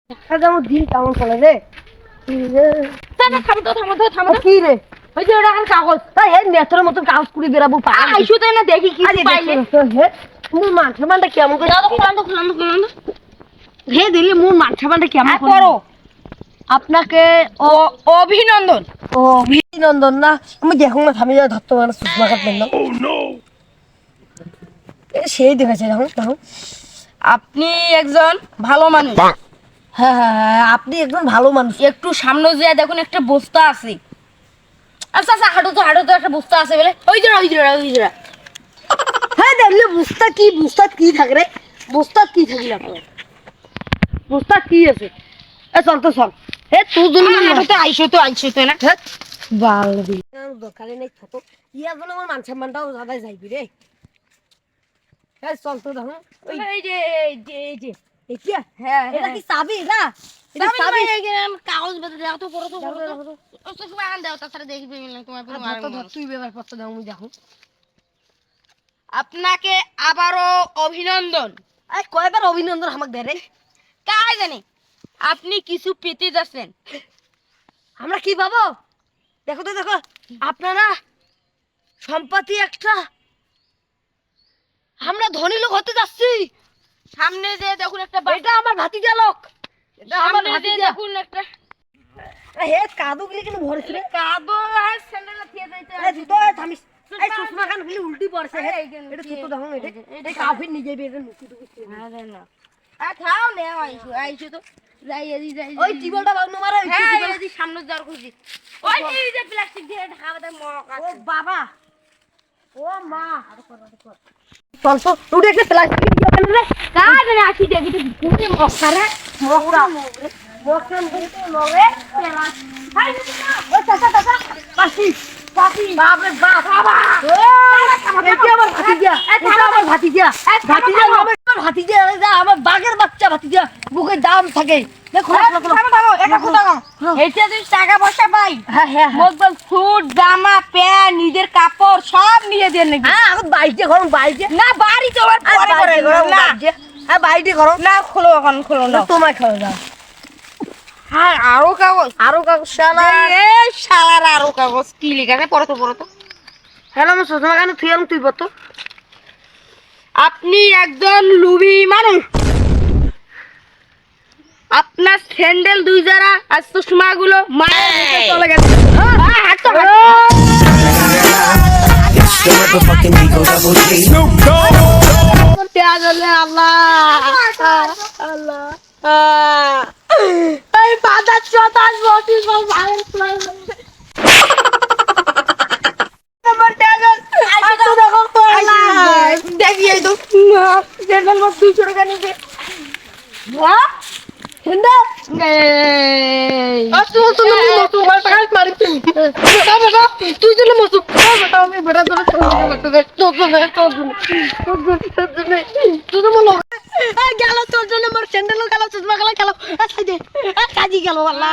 যেমন দিন কেমন চলে রে থামো কি রে ওই যে ওটা কাগজ এই নেত্রের মতন কাগজ কুড়ি বেরাবো আইসু তাই না দেখি কি পাইলে মোর মানটা কেমন করে খুলান হে দিলি মোর মানটা কেমন করো আপনাকে অভিনন্দন অভিনন্দন না আমি দেখুন না থামি যাওয়া ধরতে পারে সুষমা কাটবেন না সেই দেখেছে দেখুন আপনি একজন ভালো মানুষ। হ্যাঁ হ্যাঁ হ্যাঁ আপনি একজন ভালো মানুষ। একটু সামনে যেয়ে দেখুন একটা বস্তা আছে। আচ্ছা আচ্ছা হাঁটো তো একটা বস্তা আছে বলে ওই যে হ্যাঁ দেখলে বস্তা কি থাকে রে বস্তা কি থাকিল আপনার বস্তা কি আছে এ চল তো চল হে তোর জন্য আইসো তো না বাল দি দরকারে নেই ছোট ইয়া জন্য আমার মান সম্মানটাও জাদাই যাইবি রে হ্যাঁ চল তো দেখো এই যে এটা হ্যাঁ এটা কি চাবি না এটা চাবি কাগজ বেঁধে দাও তো পড়ো তো সময় আন দাও তাছাড়া দেখবি তোমার পুরো তুই ব্যাপার পত্র দাও আমি দেখো আপনাকে আবারও অভিনন্দন। এই কয়বার অভিনন্দন আমাকে দে রে কাই জানে আপনি কিছু পেতে যাচ্ছেন। আমরা কি পাবো দেখো তো দেখো আপনারা সম্পত্তি একটা আমরা ধনী লোক হতে যাচ্ছি। সামনে যে দেখুন একটা এটা আমার ভাতিজা লোক এটা আমার ভাতিজা দেখুন একটা হে কাদু গুলি কিন্তু ভরছে রে কাদো আর স্যান্ডেল দিয়ে যাইতে এই দুটো থামিস এই সুষমা খান গুলি উল্টি পড়ছে হে এটা ছোট দেখো এটা এই কাফির নিজে বেরে নুকি টুকি আরে না খাও নে আইসো তো যাই ওই টিবলটা বাগনো মারে হ্যাঁ এই সামনে যাওয়ার খুঁজি ওই যে প্লাস্টিক দিয়ে ঢাকা দেয় মক ও বাবা ও মা চল তো তুই একটা প্লাস্টিক দিয়ে কেন রে কাজ না আসি দেখি তো পুরো মকরা বকন বলতে নবে হাই ও চাচা পাশি বাপ রে বাপ বাবা এটা আমার ভাতিজা ভাতিজা নবে ভাতিজা আমার বাগের বাচ্চা ভাতিজা বুকে দাম থাকে দেখো এটা তুই টাকা পয়সা পাই হ্যাঁ বলবল স্যুট জামা প্যান্ট নিজের কাপড় সব নিয়ে দেন নাকি হ্যাঁ আমি বাইকে ঘর বাইকে না বাড়ি তো আবার পরে না হ্যাঁ বাইকে ঘর না খোলো এখন খোলো না তোমায় খাওয়া যাও হ্যাঁ আরো কাগজ শালা এই শালার আরো কাগজ কি লেখা আছে পড়ো তো হ্যালো আমি সুষমা খান তুই বলতো আপনি একজন লুবি মানুষ। আপনার স্যান্ডেল দুই যারা আর চশমা গুলো মায়ের মুখে চলে গেছে দেখি এই তো স্যান্ডেল মাত্র 200 টাকা নিবে তুই চলে মসু আমি বেটা গেল তোর জন্য মোর স্যান্ডেল গেল চশমা গেল কাজি গেল আল্লাহ